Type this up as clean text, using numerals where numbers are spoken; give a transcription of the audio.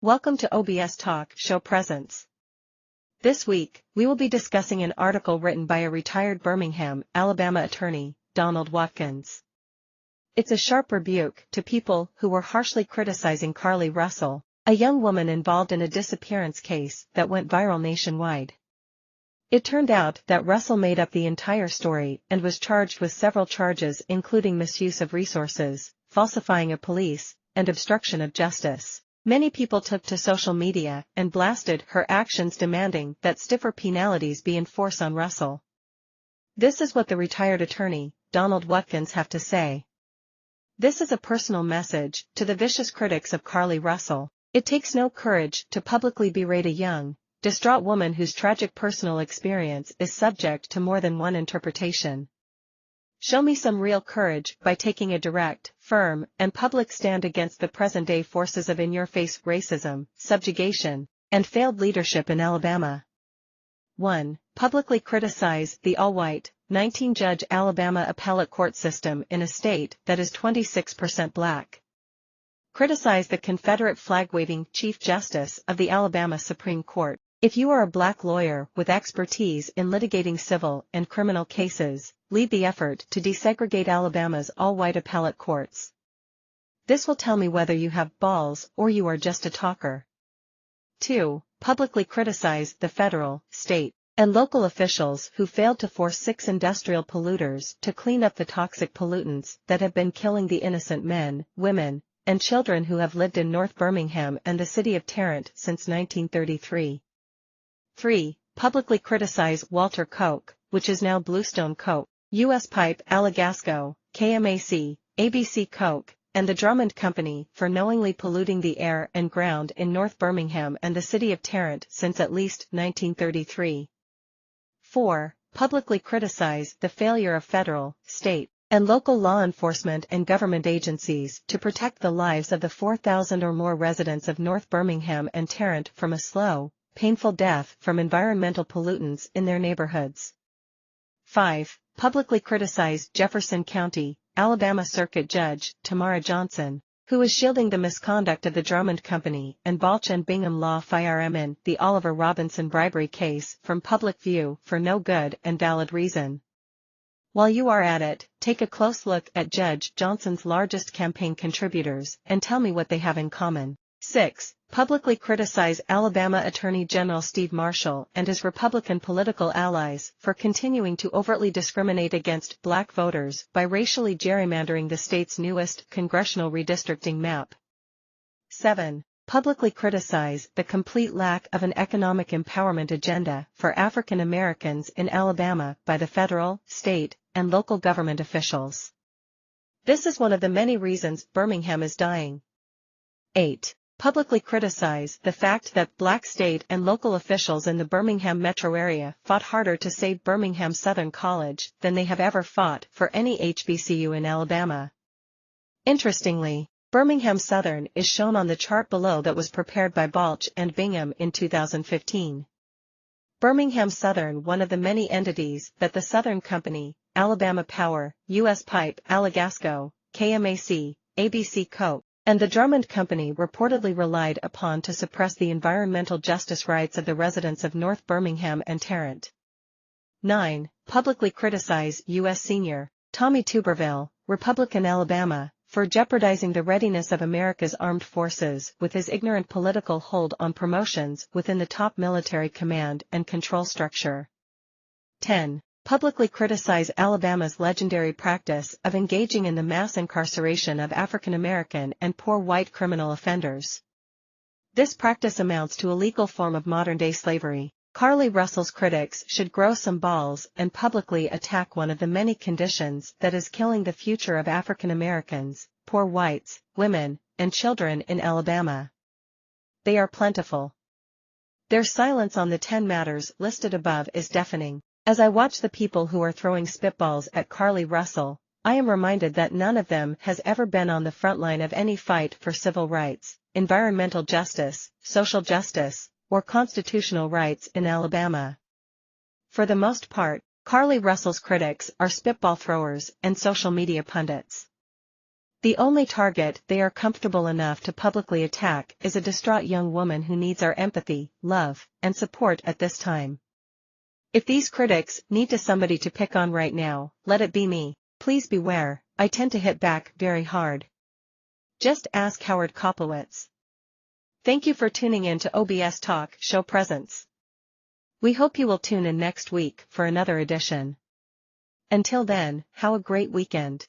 Welcome to OBS Talk Show Presents. This week, we will be discussing an article written by a retired Birmingham, Alabama attorney, Donald Watkins. It's a sharp rebuke to people who were harshly criticizing Carlee Russell, a young woman involved in a disappearance case that went viral nationwide. It turned out that Russell made up the entire story and was charged with several charges including misuse of resources, falsifying of police, and obstruction of justice. Many people took to social media and blasted her actions, demanding that stiffer penalties be enforced on Russell. This is what the retired attorney, Donald Watkins, have to say. This is a personal message to the vicious critics of Carlee Russell. It takes no courage to publicly berate a young, distraught woman whose tragic personal experience is subject to more than one interpretation. Show me some real courage by taking a direct, firm, and public stand against the present-day forces of in-your-face racism, subjugation, and failed leadership in Alabama. 1. Publicly criticize the all-white, 19-judge Alabama appellate court system in a state that is 26% black. Criticize the Confederate flag-waving Chief Justice of the Alabama Supreme Court. If you are a black lawyer with expertise in litigating civil and criminal cases, lead the effort to desegregate Alabama's all-white appellate courts. This will tell me whether you have balls or you are just a talker. 2. Publicly criticize the federal, state, and local officials who failed to force 6 industrial polluters to clean up the toxic pollutants that have been killing the innocent men, women, and children who have lived in North Birmingham and the city of Tarrant since 1933. 3. Publicly criticize Walter Koch, which is now Bluestone Koch, U.S. Pipe, Alagasco, KMAC, ABC Koch, and the Drummond Company for knowingly polluting the air and ground in North Birmingham and the city of Tarrant since at least 1933. 4. Publicly criticize the failure of federal, state, and local law enforcement and government agencies to protect the lives of the 4,000 or more residents of North Birmingham and Tarrant from a slow, painful death from environmental pollutants in their neighborhoods. 5. Publicly criticize Jefferson County, Alabama Circuit Judge Tamara Johnson, who is shielding the misconduct of the Drummond Company and Balch and Bingham Law Firm in the Oliver Robinson bribery case from public view for no good and valid reason. While you are at it, take a close look at Judge Johnson's largest campaign contributors and tell me what they have in common. 6. Publicly criticize Alabama Attorney General Steve Marshall and his Republican political allies for continuing to overtly discriminate against black voters by racially gerrymandering the state's newest congressional redistricting map. 7. Publicly criticize the complete lack of an economic empowerment agenda for African Americans in Alabama by the federal, state, and local government officials. This is one of the many reasons Birmingham is dying. 8. Publicly criticize the fact that black state and local officials in the Birmingham metro area fought harder to save Birmingham Southern College than they have ever fought for any HBCU in Alabama. Interestingly, Birmingham Southern is shown on the chart below that was prepared by Balch and Bingham in 2015. Birmingham Southern, one of the many entities that the Southern Company, Alabama Power, U.S. Pipe, Alagasco, KMAC, ABC Koch, and the Drummond Company reportedly relied upon to suppress the environmental justice rights of the residents of North Birmingham and Tarrant. 9. Publicly criticize U.S. Senior Tommy Tuberville, Republican Alabama, for jeopardizing the readiness of America's armed forces with his ignorant political hold on promotions within the top military command and control structure. 10. Publicly criticize Alabama's legendary practice of engaging in the mass incarceration of African American and poor white criminal offenders. This practice amounts to a legal form of modern-day slavery. Carlee Russell's critics should grow some balls and publicly attack one of the many conditions that is killing the future of African Americans, poor whites, women, and children in Alabama. They are plentiful. Their silence on the 10 matters listed above is deafening. As I watch the people who are throwing spitballs at Carlee Russell, I am reminded that none of them has ever been on the front line of any fight for civil rights, environmental justice, social justice, or constitutional rights in Alabama. For the most part, Carlee Russell's critics are spitball throwers and social media pundits. The only target they are comfortable enough to publicly attack is a distraught young woman who needs our empathy, love, and support at this time. If these critics need somebody to pick on right now, let it be me. Please beware, I tend to hit back very hard. Just ask Howard Koplowitz. Thank you for tuning in to OBS Talk Show Presents. We hope you will tune in next week for another edition. Until then, have a great weekend.